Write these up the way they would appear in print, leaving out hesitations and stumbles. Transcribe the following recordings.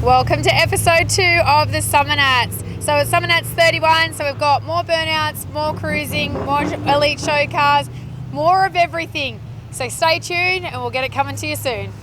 Welcome to episode 2 of the Summernats. So it's Summernats 31, so we've got more burnouts, more cruising, more elite show cars, more of everything. So stay tuned and we'll get it coming to you soon.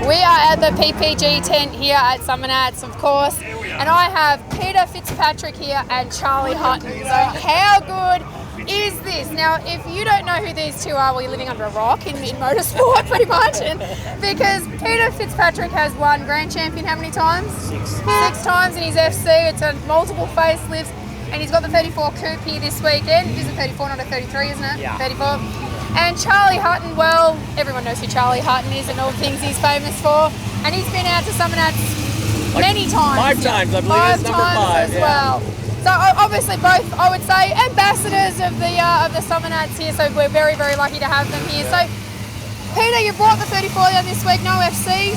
We are at the PPG tent here at Summernats, of course, and I have Peter Fitzpatrick here and Charlie Hutton. So how good is this? Now, if you don't know who these two are, well, you're living under a rock in motorsport, pretty much. And because Peter Fitzpatrick has won Grand Champion how many times? Six times in his FC. It's on multiple facelifts, and he's got the 34 Coupe here this weekend. It is a 34, not a 33, isn't it? Yeah. 34. And Charlie Hutton, well, everyone knows who Charlie Hutton is and all the things he's famous for. And he's been out to Summernats many times. 5 times, I believe. It's number 5 as well. So obviously both, I would say, ambassadors of the Summernats here. So we're very, very lucky to have them here. So Peter, you brought the 34 down this week, no FC?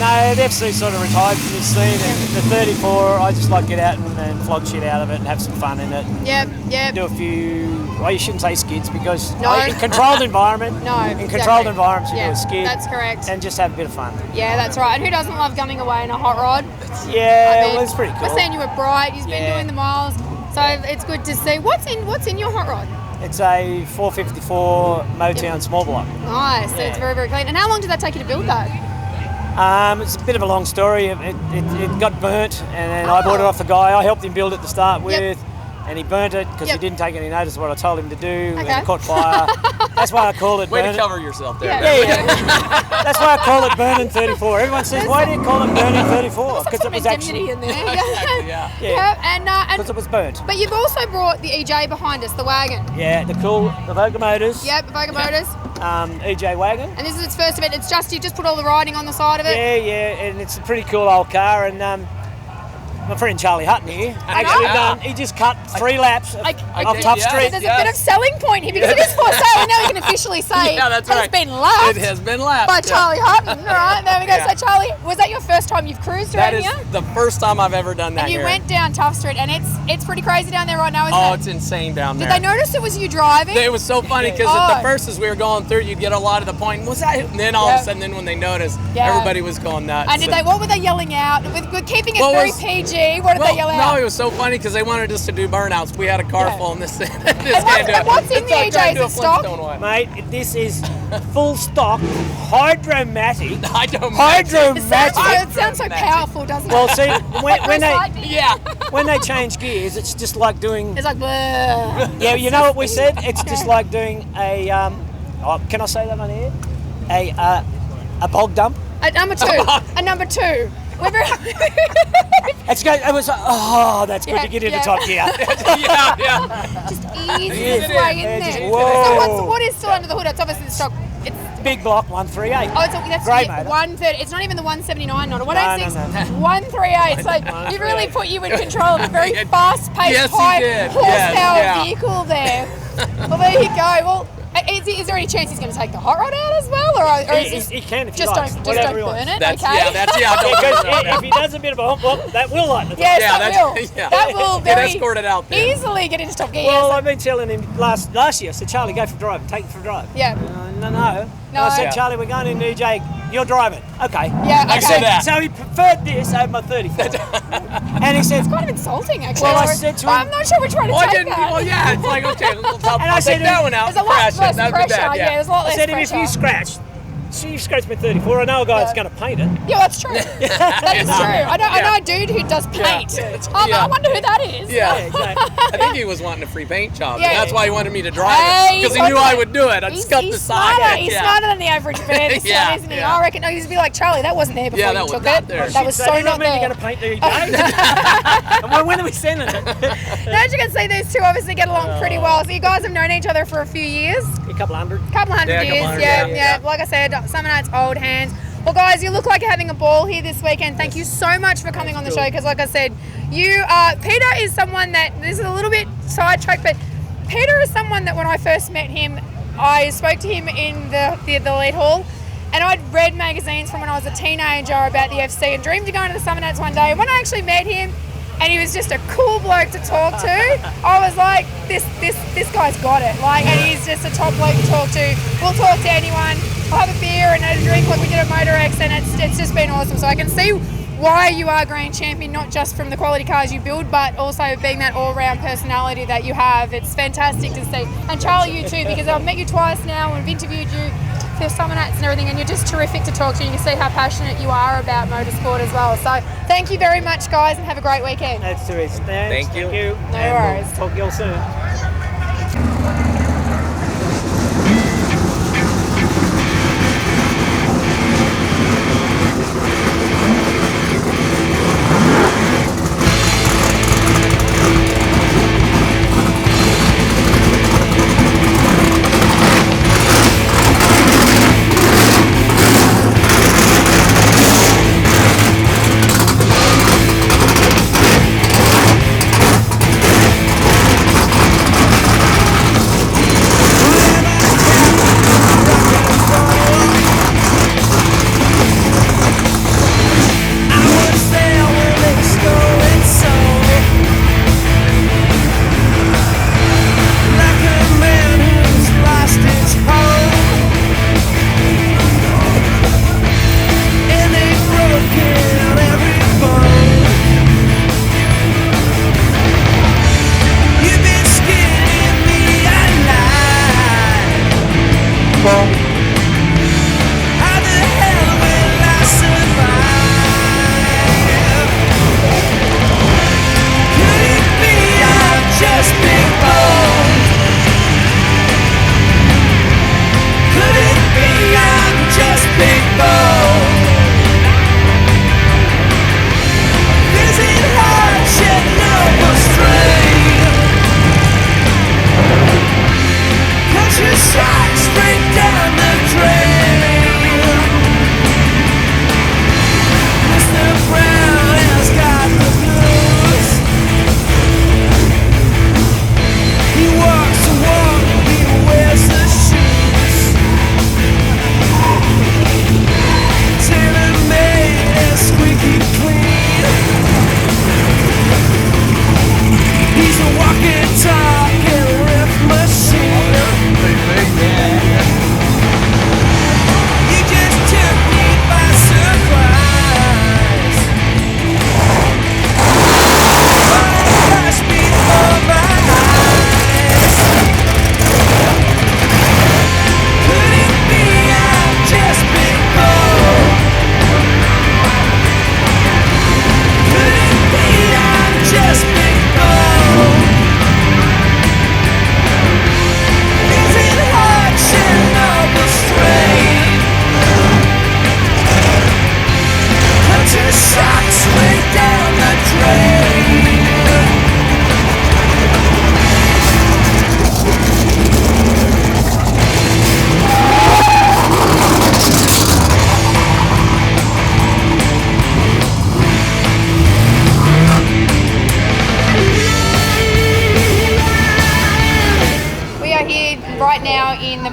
No, the FC sort of retired from this scene, and the 34, I just like to get out and flog shit out of it and have some fun in it. Yep. Do a few, well, you shouldn't say skids because No. in controlled environment, No, controlled environments you do a Yeah, skid. that's correct. And just have a bit of fun. Yeah, that's right. And who doesn't love gunning away in a hot rod? Yeah, I mean, well, it's pretty cool. We're seeing you at Bright. You've been doing the miles, so it's good to see. What's in your hot rod? It's a 454 Motown small block. Nice. So it's very, very clean. And how long did that take you to build that? It's a bit of a long story. It got burnt, and then I bought it off the guy. I helped him build it to start with, and he burnt it because he didn't take any notice of what I told him to do, and it caught fire. That's why I call it Way burning. to cover yourself there. Yeah. That's why I call it Burning 34. Everyone says, why do you call it Burning 34? Because it was actually... in there. And because it was burnt. But you've also brought the EJ behind us, the wagon. Yeah, the Voga Motors. Yep, the Voga Motors. EJ wagon. And this is its first event. It's just, you just put all the riding on the side of it. Yeah, and it's a pretty cool old car. And my friend Charlie Hutton here, actually he just cut 3 laps off Top Street. There's a bit of selling point here because it is for sale. Now we can officially say that's right. It's been lapped. It has been lapped. By Charlie Hutton. All right, there we go. So Charlie, was that your first time you've cruised around here? That is the first time I've ever done that. And you went down Tough Street, and it's pretty crazy down there right now, isn't it? Oh, it's insane down there. Did they notice it was you driving? It was so funny because at the first as we were going through, you'd get a lot of the point. Was that? And then all of a sudden, when they noticed, everybody was going nuts. And what were they yelling out? With keeping it very PG, what did they yell out? No, it was so funny because they wanted us to do burnouts. We had a car full, and this guy do it. And what's in the EJ? Is it stock? Mate, this is full stock, hydromatic. It sounds so powerful, doesn't it? Well, see, when they change gears, it's just like doing... It's like... Yeah, you know what we said? It's just like doing a... can I say that on air? A bog dump. A number 2. A number 2. We're very... It was that's good to get into top gear. Just ease its way in there. Whoa. So what is still under the hood? It's obviously the stock. It's big block 138. Oh, that's grey, 130. It's not even the 179, not a 186. No. 138. So you really put you in control of a very fast-paced, high horsepower vehicle there. Well, there you go. Well, is there any chance he's going to take the hot rod out as well, or is he can if he just likes. don't burn it? That's, okay. If he does a bit of a hump, that will light the top. Yes, that will very escorted out there. easily get into top gear. Well, I've been telling him last year. I said, Charlie, go for a drive. Take it for a drive. Yeah. No. I said, Charlie, we're going in EJ. You're driving. Okay. Yeah. Okay. said that. So he preferred this over my 34. And he said, it's kind of insulting, actually. Well, I said to him, I'm not sure we're trying to take that. Well, yeah, it's like, okay, I said that one out. There's a lot less pressure. Yeah, there's a lot less pressure. I said, if you scratch, you've scratched my 34. I know a guy that's going to paint it. Yeah, that's true. That is true. I know a dude who does paint. I wonder who that is. Yeah, exactly. I think he was wanting a free paint job. Yeah. And that's why he wanted me to drive it. Because he knew I would do it. I'd scuff the side. He's smarter than the average fan, isn't he? I reckon he's be like, Charlie, that wasn't there before you took it. That was so not there. You're going to paint the EJ? When are we sending it? Now, as you can see, these two obviously get along pretty well. So you guys have known each other for a few years. A couple hundred years. Yeah. Like I said, Summernats old hands. Well, guys, you look like you're having a ball here this weekend. Thank you so much for coming on the show because, like I said, Peter is someone that, this is a little bit sidetracked, but Peter is someone that when I first met him, I spoke to him in the lead hall, and I'd read magazines from when I was a teenager about the FC and dreamed of going to the Summernats one day. And when I actually met him, and he was just a cool bloke to talk to, I was like, this guy's got it. Like, and he's just a top bloke to talk to. We'll talk to anyone. We'll have a beer and a drink like we did at MotorX, and it's just been awesome. So I can see why you are grand champion, not just from the quality cars you build, but also being that all-round personality that you have. It's fantastic to see. And Charlie, you too, because I've met you twice now and I've interviewed you for Summernats and everything, and you're just terrific to talk to. You can see how passionate you are about motorsport as well. So thank you very much, guys, and have a great weekend. That's terrific. Thank you. No worries. We'll talk to you all soon.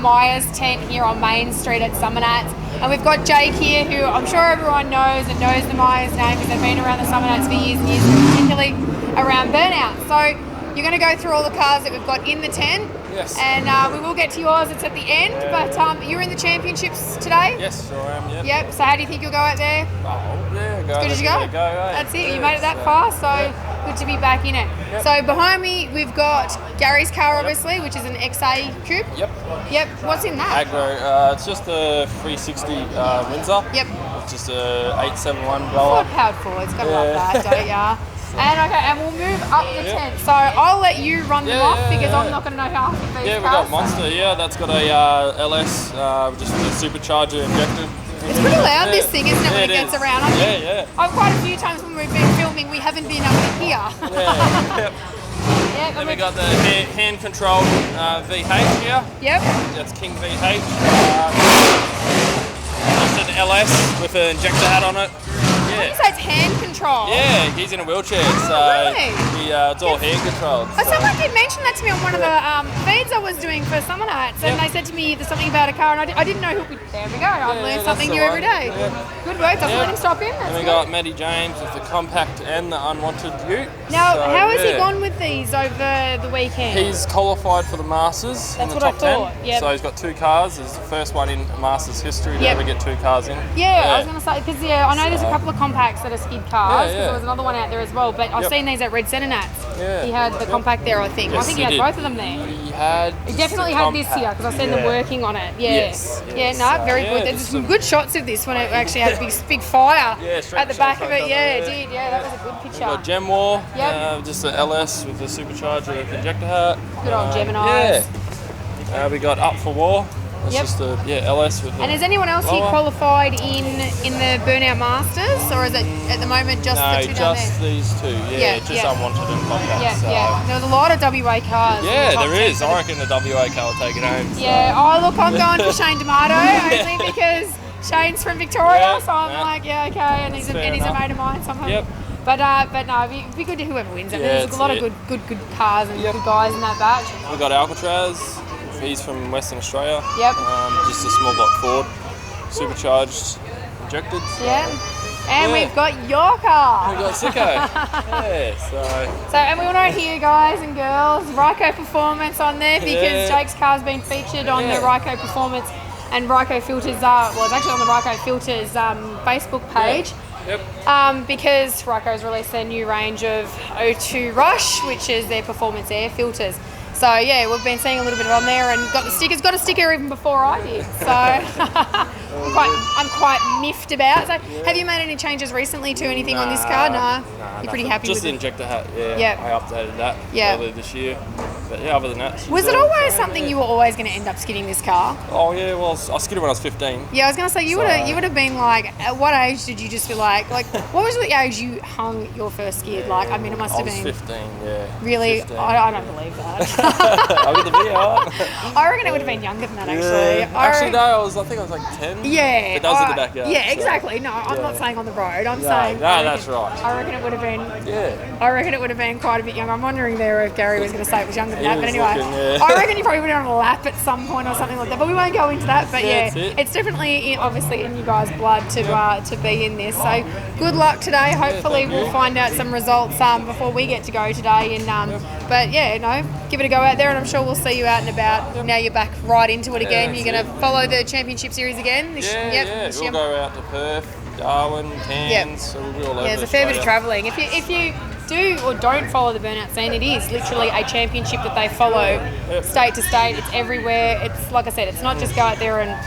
Myers tent here on Main Street at Summernats. And we've got Jake here, who I'm sure everyone knows and knows the Myers name because they've been around the Summernats for years and years, particularly around Burnout. So you're going to go through all the cars that we've got in the tent. Yes. And we will get to yours, it's at the end, but you're in the championships today? Yes, sure am, yeah. Yep, so how do you think you'll go out there? Oh, yeah, go. As good as you go? That's it, you made it that far, so good to be back in it. Yep. So behind me, we've got Gary's car, obviously, which is an XA coupe. Yep, what's in that? Agro, it's just a 360 Windsor. Yep. It's just a 871 blower. Powered forward, it's got to love that, don't ya? And we'll move up the tent. So I'll let you run them off because I'm not going to know half of these cars. Yeah, we've got Monster here. That's got a LS, just a supercharger injected. It's pretty loud, this thing, isn't it, when it gets around? Quite a few times when we've been filming, we haven't been able to hear. Then we got the hand-controlled V8 here. Yep. That's King V8. Just an LS with an injector hat on it. When you say it's hand control? Yeah, he's in a wheelchair, so it's all hand controlled. So. Someone did mention that to me on one of the feeds I was doing for Summernats, and they said to me there's something about a car, and I didn't know who. There we go. I learn something new every day. Good work. Doesn't let him stop in. And we got Matty James with the compact and the unwanted ute. Now, how has he gone with these over the weekend? He's qualified for the Masters in the top 10. Yep. So he's got 2 cars. It's the first one in Masters history to ever get 2 cars in. I was going to say, because I know there's a couple of compacts that are skid cars, because there was another one out there as well, but I've seen these at Red Summernats. He had the compact there, I think. Yes, I think he had both of them there. He definitely had this here, because I've seen them working on it. Very good. There's some good shots of this when it actually had a big fire at the back of it. It did. That was a good picture. We've got Gem War, just an LS with a supercharger with injector hat. Good old Geminis. We got Up for War. It's just a LS with. And is anyone else here qualified in the Burnout Masters, or is it at the moment just the 2 down there? just these 2. Just unwanted and compact. There was a lot of WA cars. There is. I reckon the WA car will take it home. Oh look, I'm going for Shane D'Amato only because Shane's from Victoria, so I'm like, okay, and he's a mate of mine somehow. But no, it'd be good to whoever wins it. There's a lot of good cars and good guys in that batch. We've got Alcatraz. He's from Western Australia. Just a small block Ford, supercharged, injected. And we've got your car. We've got Sicko. So, and we want to hear, guys and girls, Ryco Performance on there because Jake's car's been featured on the Ryco Performance and Ryco Filters. It's actually on the Ryco Filters Facebook page. Because Ryco's released their new range of O2 Rush, which is their performance air filters. So we've been seeing a little bit on there and got the stickers. Got a sticker even before I did. So I'm quite miffed about. So have you made any changes recently to anything on this car? Nah, you're pretty happy with it. Just the injector hat. I updated that earlier this year. But other than that. Was it always something you were always going to end up skidding this car? Oh yeah, well I skidded when I was 15. Yeah, I was going to say you would have been like, at what age did you just be like what was the age you hung your first skid? Like, I mean, it must have been 15. Really, 15. I don't believe that. I got the video. I reckon it would have been younger than that actually. Actually, no, I think I was like 10. Yeah. But that was in the backyard. Yeah, exactly. No, I'm not saying on the road. I'm saying. No, that's right. I reckon it would have been. I reckon it would have been quite a bit younger. I'm wondering there if Gary was going to say it was younger than that. But anyway. I reckon you probably went on a lap at some point or something like that, but we won't go into that. But it's definitely obviously in you guys' blood to be in this. So good luck today. Hopefully we'll find out some results before we get to go today. And give it a go out there, and I'm sure we'll see you out and about. Now you're back right into it again. You're going to follow the championship series again. We'll go out to Perth, Darwin, Cairns. So we'll be all over. There's a fair bit of travelling. If you do or don't follow the Burnout scene, it is literally a championship that they follow state to state. It's everywhere. It's like I said, it's not just go out there and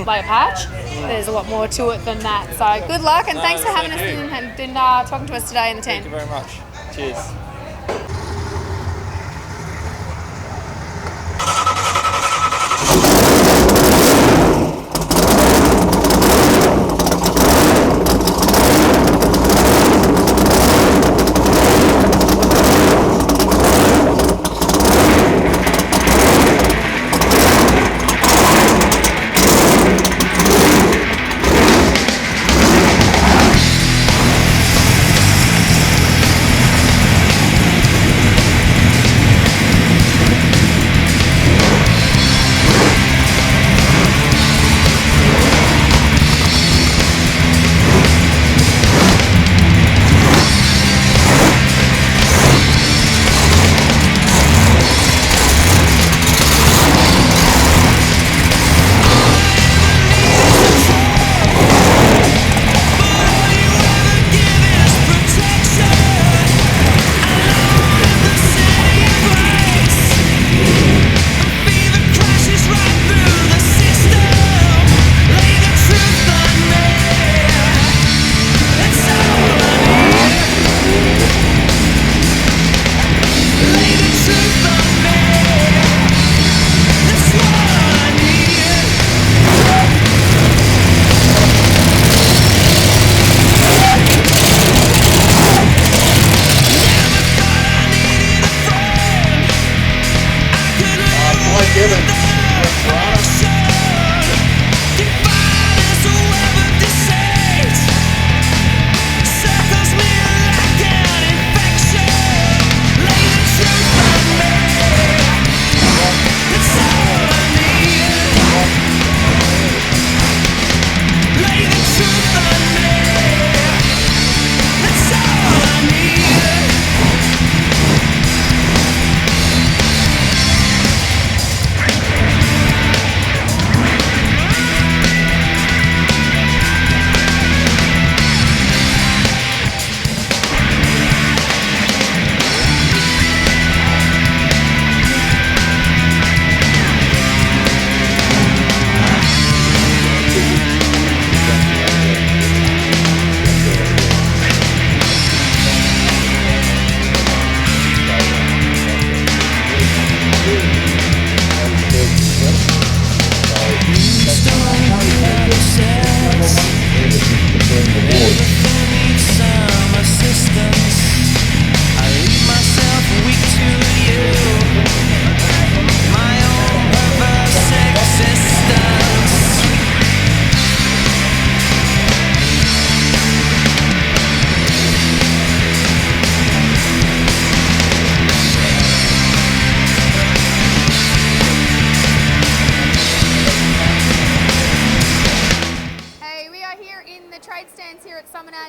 play a patch. There's a lot more to it than that. So good luck, and thanks for having us and talking to us today in the tent. Thank you very much. Cheers.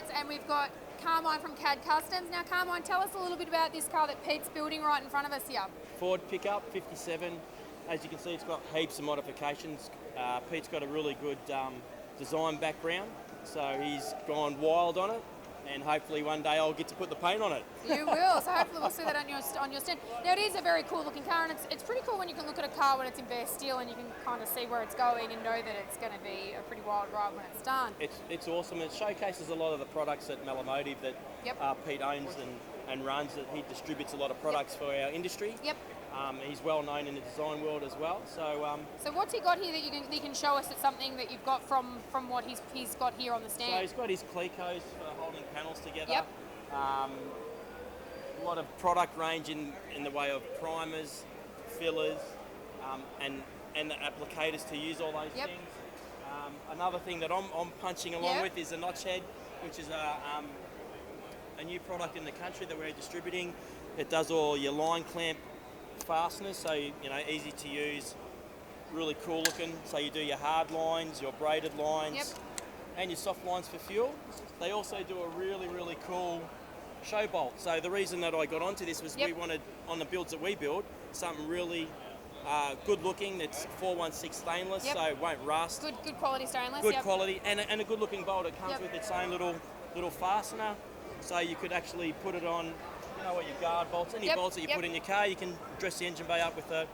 Summernats, and we've got Carmine from CAD Customs. Now, Carmine, tell us a little bit about this car that Pete's building right in front of us here. Ford pickup, 57. As you can see, it's got heaps of modifications. Pete's got a really good design background, so he's gone wild on it, and hopefully one day I'll get to put the paint on it. You will, so hopefully we'll see that on your stand. Now, it is a very cool looking car, and it's pretty cool when you can look at a car when it's in bare steel and you can kind of see where it's going and know that it's going to be a pretty wild ride when it's done. It's awesome. It showcases a lot of the products at Malamotive that Pete owns and runs. That he distributes a lot of products for our industry. Yep. He's well known in the design world as well. So what's he got here that you can show us? It's something that you've got from what he's got here on the stand. So he's got his Clecos for holding panels together. Yep. A lot of product range in the way of primers, fillers, and the applicators to use all those things. Another thing that I'm punching along with is a notch head, which is a new product in the country that we're distributing. It does all your line clamp fasteners, so easy to use, really cool looking. So you do your hard lines, your braided lines, and your soft lines for fuel. They also do a really cool show bolt. So the reason that I got onto this was we wanted, on the builds that we build, something really good looking. That's 416 stainless, so it won't rust. Good quality stainless. Good quality, and a good looking bolt. It comes with its own little fastener, so you could actually put it on. What your guard bolts, any bolts that you put in your car, you can dress the engine bay up with a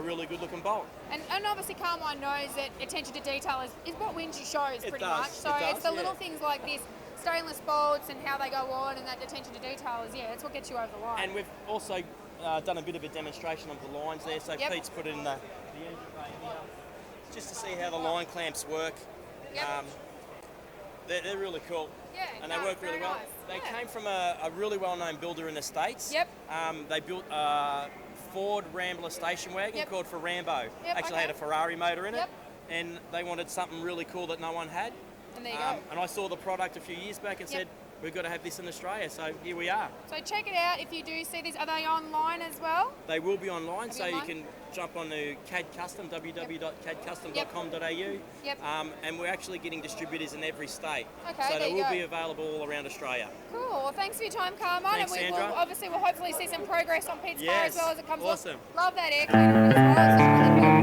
really good looking bolt. And obviously Carmine knows that attention to detail is what wins you shows pretty much. So it's the little things like this, stainless bolts and how they go on, and that attention to detail is, it's what gets you over the line. And we've also done a bit of a demonstration of the lines there, so Pete's put it in the engine bay here, just to see how the line clamps work. They're really cool. And they work really well. Nice. They came from a really well-known builder in the States. They built a Ford Rambler station wagon called for Rambo. Actually had a Ferrari motor in it. And they wanted something really cool that no one had. And there you go. And I saw the product a few years back and said, we've got to have this in Australia, so here we are. So check it out if you do see these. Are they online as well? They will be online, so you can jump on to CAD Custom, www.cadcustom.com.au. And we're actually getting distributors in every state. Okay, so they will be available all around Australia. Cool. Well, thanks for your time, Carmine. Thanks, Sandra. We'll hopefully see some progress on Pete's car as well as it comes awesome. Off. Love that air cleaner as well. It's really cool.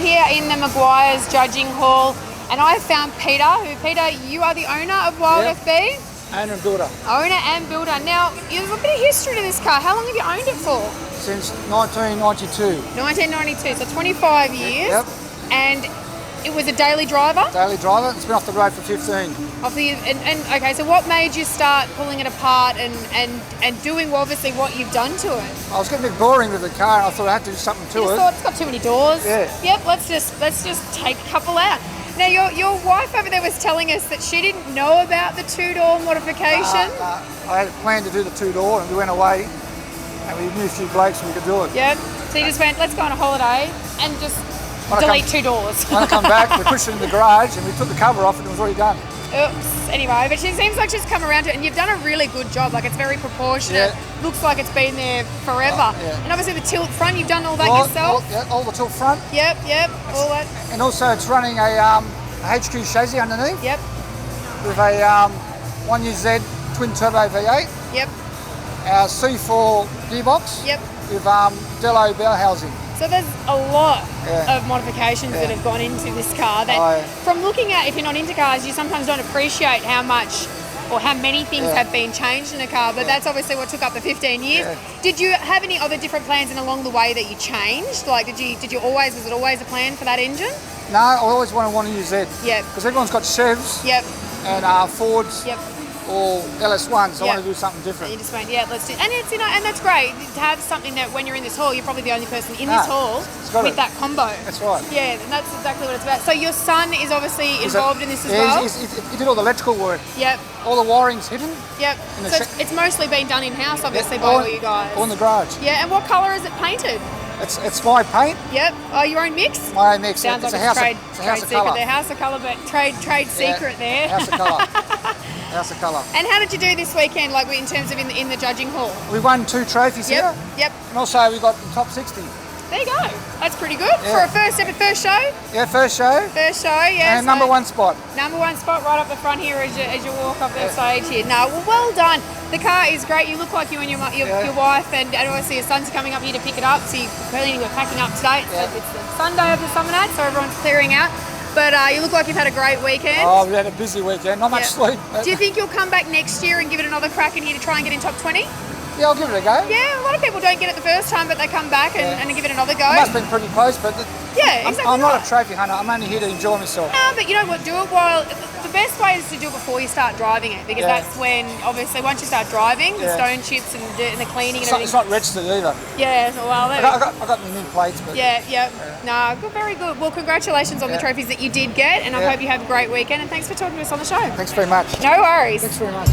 here in the Maguire's judging hall, and I found Peter. Peter, you are the owner of Wild FB? Owner and builder. Owner and builder. Now, there's a bit of history to this car. How long have you owned it for? Since 1992. 1992, so 25 years. Yep. And it was a daily driver? Daily driver. It's been off the road for 15. Okay, so what made you start pulling it apart and doing obviously what you've done to it? I was getting a bit boring with the car, and I thought I had to do something to it. Thought it's got too many doors. Yeah. Yep. Let's just take a couple out. Now your wife over there was telling us that she didn't know about the 2-door modification. I had planned to do the 2-door, and we went away, and we knew a few blokes and we could do it. Yep. So you just went, let's go on a holiday and just delete 2 doors. When I come back, we pushed it in the garage, and we took the cover off, and it was already done. Oops. Anyway, but she seems like she's come around to it, and you've done a really good job. Like, it's very proportionate. Yeah. Looks like it's been there forever. Yeah. And obviously the tilt front, you've done all that yourself. All the tilt front. Yep. All that. And also, it's running a HQ chassis underneath. Yep. With a 1UZ twin turbo V8. Yep. Our C4 gearbox. Yep. With Dello bell housing. So there's a lot of modifications that have gone into this car that from looking at, if you're not into cars, you sometimes don't appreciate how much or how many things have been changed in a car, but that's obviously what took up the 15 years. Yeah. Did you have any other different plans in along the way that you changed? Like, was it always a plan for that engine? No, I always want to use that. Yep. Because everyone's got Chevs. Yep. And Fords. Yep. Or LS1s. I want to do something different. You just went, let's do. And it's and that's great to have something that when you're in this hall, you're probably the only person in this hall with that combo. That's right. Yeah, and that's exactly what it's about. So your son is obviously involved in this as well. He did all the electrical work. Yep. All the wiring's hidden. Yep. So it's mostly been done in house, obviously, by all you guys. All in the garage. Yeah. And what colour is it painted? It's my paint. Yep. Oh, your own mix? My own mix. Sounds it's like a trade secret colour. Their house of colour, but trade secret there. House of colour. House of colour. And how did you do this weekend, like in terms of in the judging hall? We won 2 trophies here. Yep. And also we got the top 60. There you go. That's pretty good for a first show. Yeah, first show. First show, yeah. And number 1 spot. Number 1 spot right up the front here as you walk up the stage here. No, well done. The car is great. You look like you and your wife, and obviously your son's coming up here to pick it up. So we're packing up today. So it's the Sunday of the Summernats, so everyone's clearing out. But you look like you've had a great weekend. Oh, we had a busy weekend. Not much sleep. Do you think you'll come back next year and give it another crack in here to try and get in top 20? Yeah, I'll give it a go. Yeah, a lot of people don't get it the first time, but they come back and give it another go. It must have been pretty close, but I'm not a trophy hunter. I'm only here to enjoy myself. No, but you know what? Do it while. The best way is to do it before you start driving it, because that's when, obviously, once you start driving, the stone chips and the cleaning and everything. It's not registered either. Yeah, well, I got the new plates. But No, good, very good. Well, congratulations on the trophies that you did get, and I hope you have a great weekend. And thanks for talking to us on the show. Thanks very much. No worries. Thanks very much.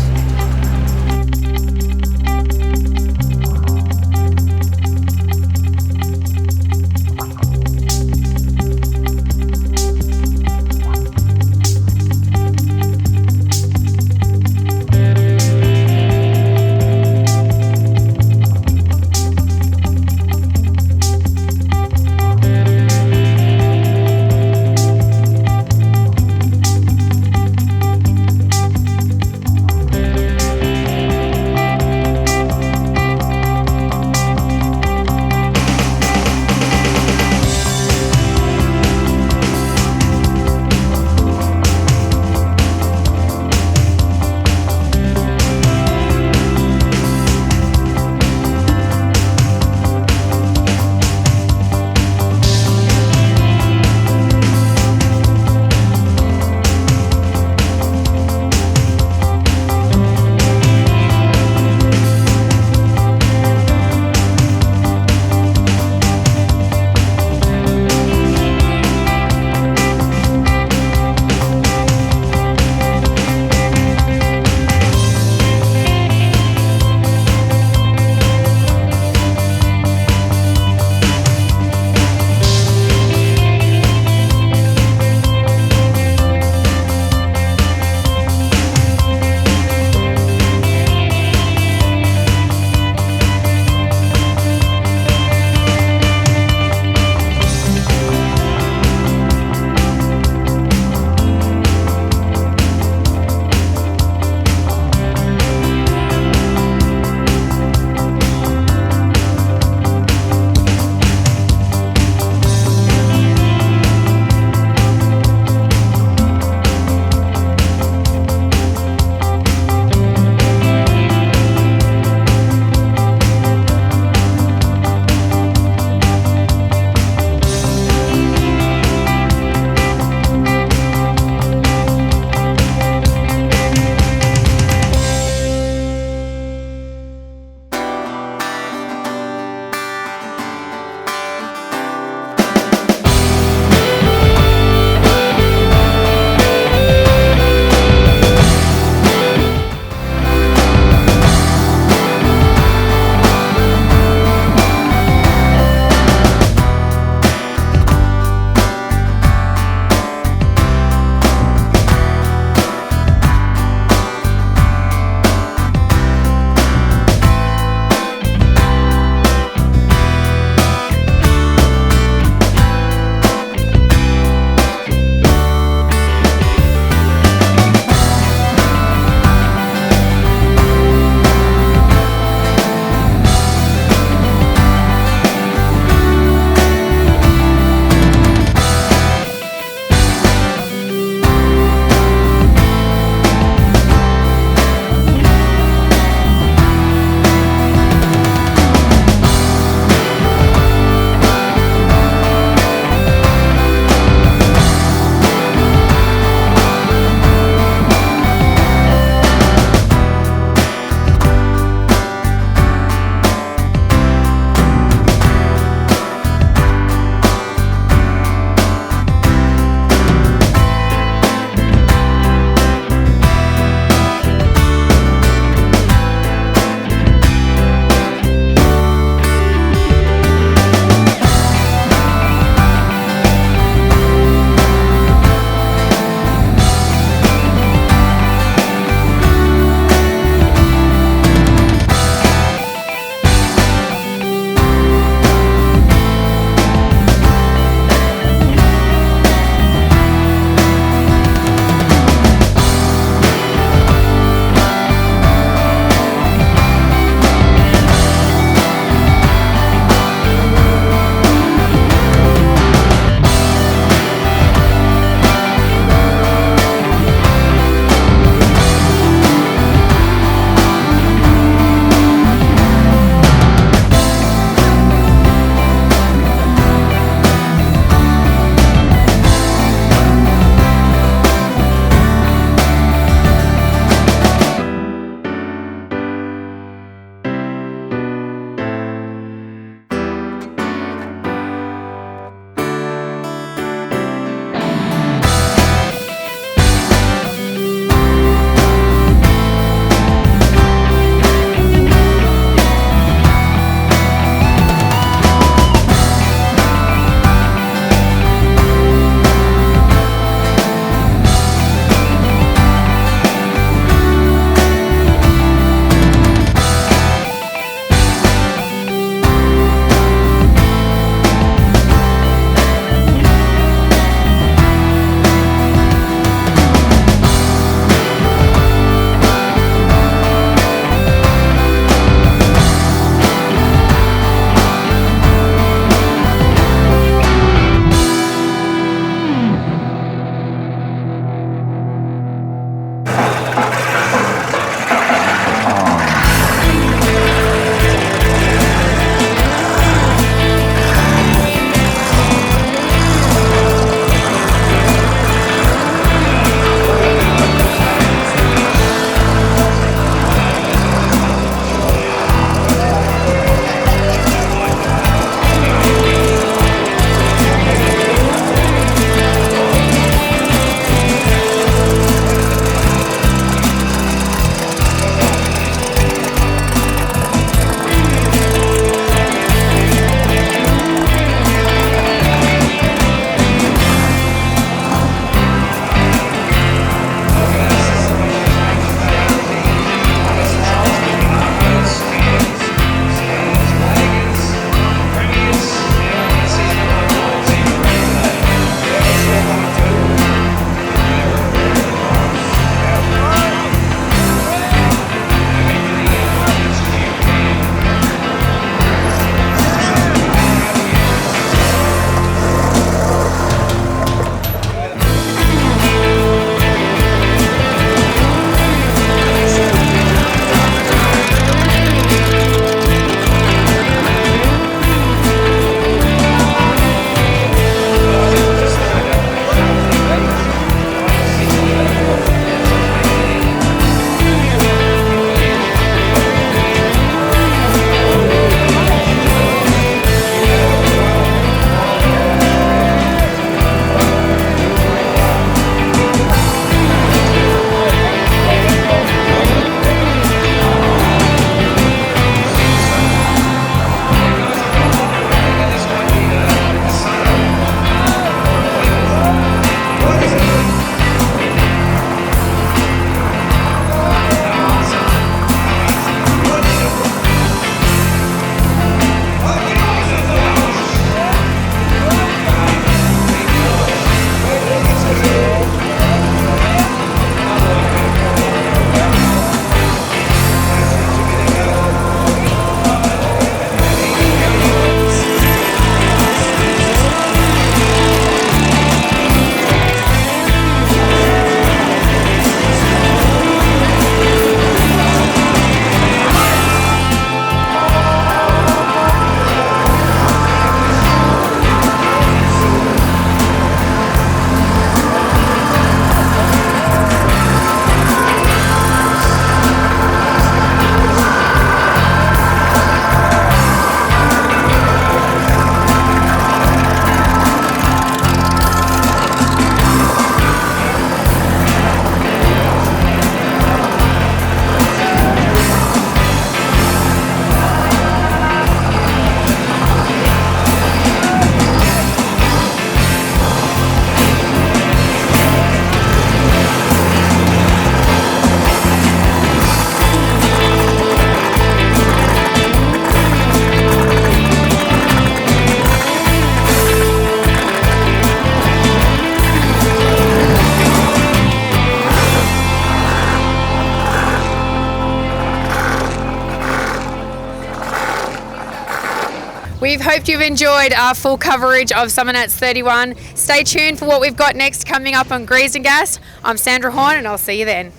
We've hoped you've enjoyed our full coverage of Summernats 31. Stay tuned for what we've got next coming up on Grease and Gas. I'm Sandra Horn, and I'll see you then.